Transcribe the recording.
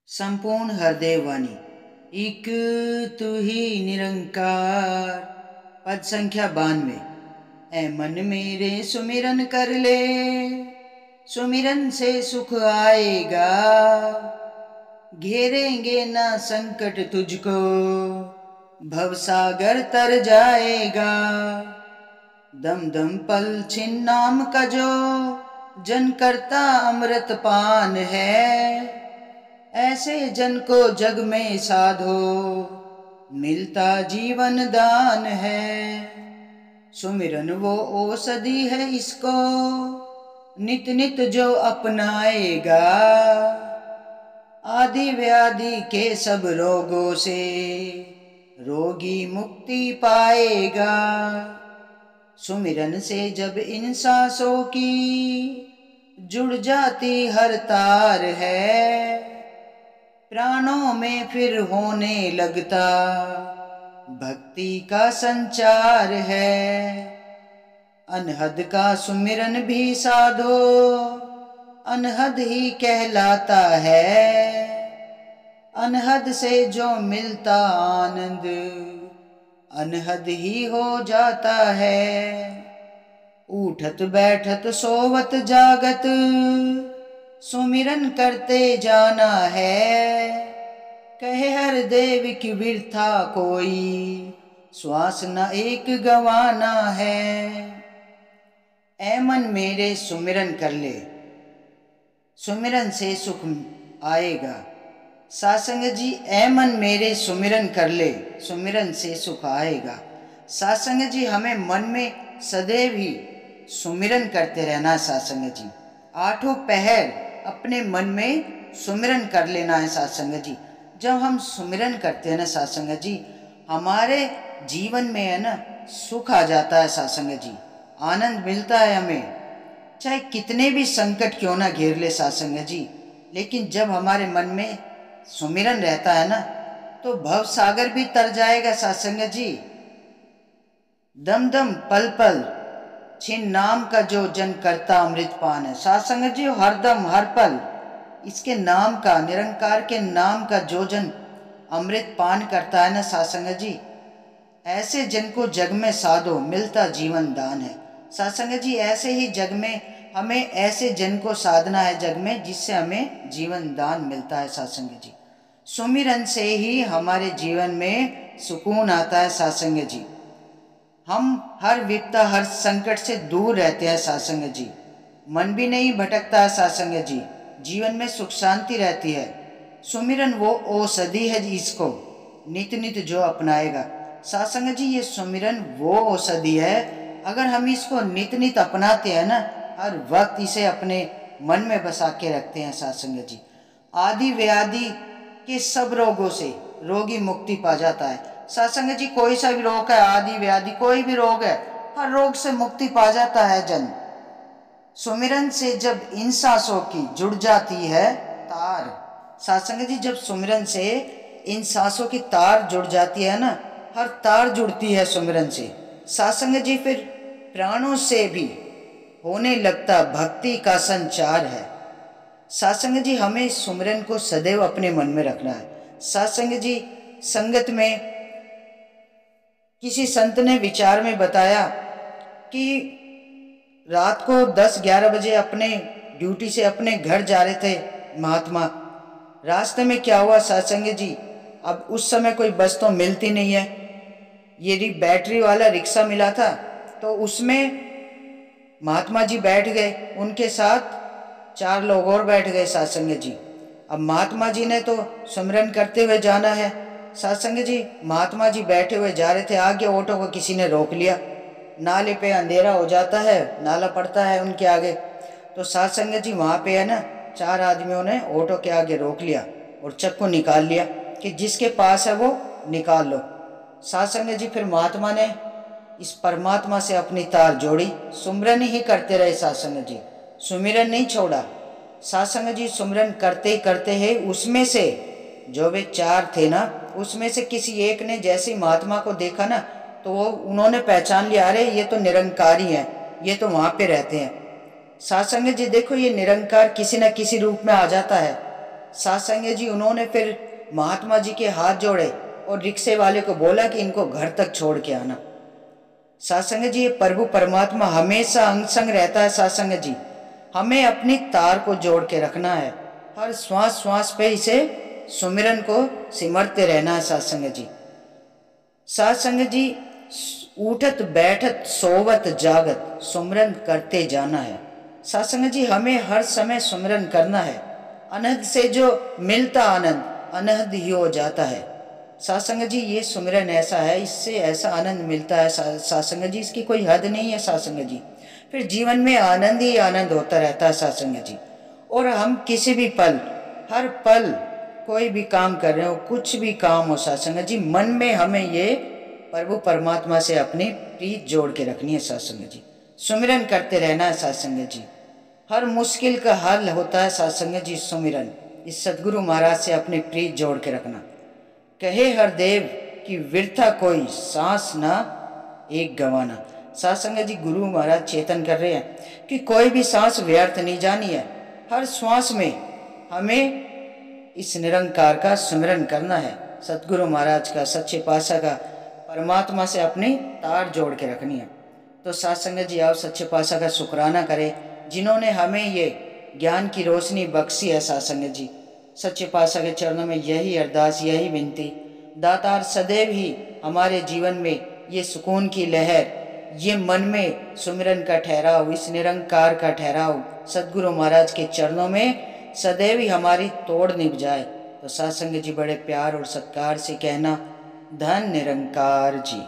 संपूर्ण हृदय वाणी। एक तू ही निरंकार। पद संख्या 92। ऐ मन मेरे सुमिरन कर ले, सुमिरन से सुख आएगा। घेरेंगे ना संकट तुझको, भवसागर तर जाएगा। दम दम पल छिन नाम का जो जन करता अमृत पान है। ऐसे जन को जग में साधो, मिलता जीवन दान है। सुमिरन वो औषधि है, इसको नित नित जो अपनाएगा। आदि व्याधि के सब रोगों से रोगी मुक्ति पाएगा। सुमिरन से जब इन सांसों की जुड़ जाती हर तार है। प्राणों में फिर होने लगता भक्ति का संचार है। अनहद का सुमिरन भी साधो, अनहद ही कहलाता है। अनहद से जो मिलता आनंद, अनहद ही हो जाता है। उठत बैठत सोवत जागत, सुमिरन करते जाना है। कहे हर देव की विरथा कोई, श्वास न एक गवाना है। ऐ मन मेरे सुमिरन कर ले, सुमिरन से सुख आएगा। सासंग जी, ऐ मन मेरे सुमिरन कर ले, सुमिरन से सुख आएगा। सासंग जी, हमें मन में सदैव ही सुमिरन करते रहना। सासंग जी, आठों पहर अपने मन में सुमिरन कर लेना है। सासंग जी, जब हम सुमिरन करते हैं ना सासंग जी, हमारे जीवन में है ना सुख आ जाता है। सासंग जी, आनंद मिलता है हमें। चाहे कितने भी संकट क्यों ना घेर ले सासंग जी, लेकिन जब हमारे मन में सुमिरन रहता है ना, तो भव सागर भी तर जाएगा। सासंग जी, दम दम पल पल छिन नाम का जो जन करता अमृत पान है। सासंग जी, हरदम हर पल इसके नाम का, निरंकार के नाम का जो जन अमृत पान करता है ना सासंग जी, ऐसे जन को जग में साधो, मिलता जीवन दान है। सासंग जी, ऐसे ही जग में हमें ऐसे जन को साधना है जग में, जिससे हमें जीवन दान मिलता है। सासंग जी, सुमिरन से ही हमारे जीवन में सुकून आता है। सासंग जी, हम हर विपदा हर संकट से दूर रहते हैं। सासंग जी, मन भी नहीं भटकता है। सासंग जी, जीवन में सुख शांति रहती है। सुमिरन वो औषधि है जिसको नित नित जो अपनाएगा। सासंग जी, ये सुमिरन वो औषधि है, अगर हम इसको नित नित अपनाते हैं ना, हर वक्त इसे अपने मन में बसा के रखते हैं। सासंग जी, आदि व्याधि के सब रोगों से रोगी मुक्ति पा जाता है। सासंग जी, कोई सा भी रोग है, आदि व्याधि कोई भी रोग है, हर रोग से मुक्ति पा जाता है जन। सुमिरन से जब इन सांसों की जुड़ जाती है तार। सासंग जी, जब सुमिरन से इन सांसों की तार जुड़ जाती है ना, हर तार जुड़ती है सुमिरन से। सासंग जी, फिर प्राणों से भी होने लगता भक्ति का संचार है। सासंग जी, हमें सुमिरन को सदैव अपने मन में रखना है। सासंग जी, संगत में किसी संत ने विचार में बताया कि रात को 10-11 बजे अपने ड्यूटी से अपने घर जा रहे थे महात्मा। रास्ते में क्या हुआ सासंग जी, अब उस समय कोई बस तो मिलती नहीं है। ये बैटरी वाला रिक्शा मिला था, तो उसमें महात्मा जी बैठ गए, उनके साथ 4 लोग और बैठ गए। सासंग जी, अब महात्मा जी ने तो सुमिरन करते हुए जाना है। सासंग जी, महात्मा जी बैठे हुए जा रहे थे, आगे ऑटो को किसी ने रोक लिया। नाले पे अंधेरा हो जाता है, नाला पड़ता है उनके आगे। तो सासंग जी, वहाँ पे है ना 4 आदमियों ने ऑटो के आगे रोक लिया और चक्कू निकाल लिया कि जिसके पास है वो निकाल लो। सासंग जी, फिर महात्मा ने इस परमात्मा से अपनी तार जोड़ी, सुमिरन ही करते रहे। सासंग जी, सुमिरन नहीं छोड़ा। सासंग जी, सुमिरन करते करते ही उसमें से जो वे 4 थे ना, उसमें से किसी एक ने जैसे महात्मा को देखा ना, तो वो उन्होंने पहचान लिया, अरे ये तो निरंकारी हैं, ये तो वहाँ पे रहते हैं। सासंग जी, देखो ये निरंकार किसी न किसी रूप में आ जाता है। सासंग जी उन्होंने फिर महात्मा जी के हाथ जोड़े और रिक्शे वाले को बोला कि इनको घर तक छोड़ के आना। सासंग जी, ये प्रभु परमात्मा हमेशा अंग संग रहता है। सासंग जी, हमें अपनी तार को जोड़ के रखना है, हर श्वास श्वास पे इसे सुमिरन को सिमरते रहना है। सासंग जी, सासंग जी, उठत बैठत सोवत जागत सुमिरन करते जाना है। सासंग जी, हमें हर समय सुमिरन करना है। अनहद से जो मिलता आनंद अनहद ही हो जाता है। सासंग जी, ये सुमिरन ऐसा है, इससे ऐसा आनंद मिलता है सासंग जी, इसकी कोई हद नहीं है। सासंग जी, फिर जीवन में आनंद ही आनंद होता रहता है। सासंग जी, और हम किसी भी पल, हर पल कोई भी काम कर रहे हो, कुछ भी काम हो सासंग जी, मन में हमें ये प्रभु परमात्मा से अपनी प्रीत जोड़ के रखनी है। सासंग जी, सुमिरन करते रहना है। सासंग जी, हर मुश्किल का हल होता है। सासंग जी, सुमिरन, इस सदगुरु महाराज से अपनी प्रीत जोड़ के रखना। कहे हर देव कि वृथा कोई सांस ना एक गंवाना। सासंग जी, गुरु महाराज चेतन कर रहे हैं कि कोई भी सांस व्यर्थ नहीं जानी है। हर श्वास में हमें इस निरंकार का सुमिरन करना है। सतगुरु महाराज का, सच्चे पातशाह का, परमात्मा से अपनी तार जोड़ के रखनी है। तो सासंग जी, आओ सच्चे पातशाह का शुक्राना करें जिन्होंने हमें ये ज्ञान की रोशनी बख्शी है। सासंग जी, सच्चे पातशाह के चरणों में यही अरदास, यही विनती, दातार सदैव ही हमारे जीवन में ये सुकून की लहर, ये मन में सुमिरन का ठहराव, इस निरंकार का ठहराव सदगुरु महाराज के चरणों में सदैव ही हमारी तोड़ निभ जाए। तो सासंग जी, बड़े प्यार और सत्कार से कहना, धन निरंकार जी।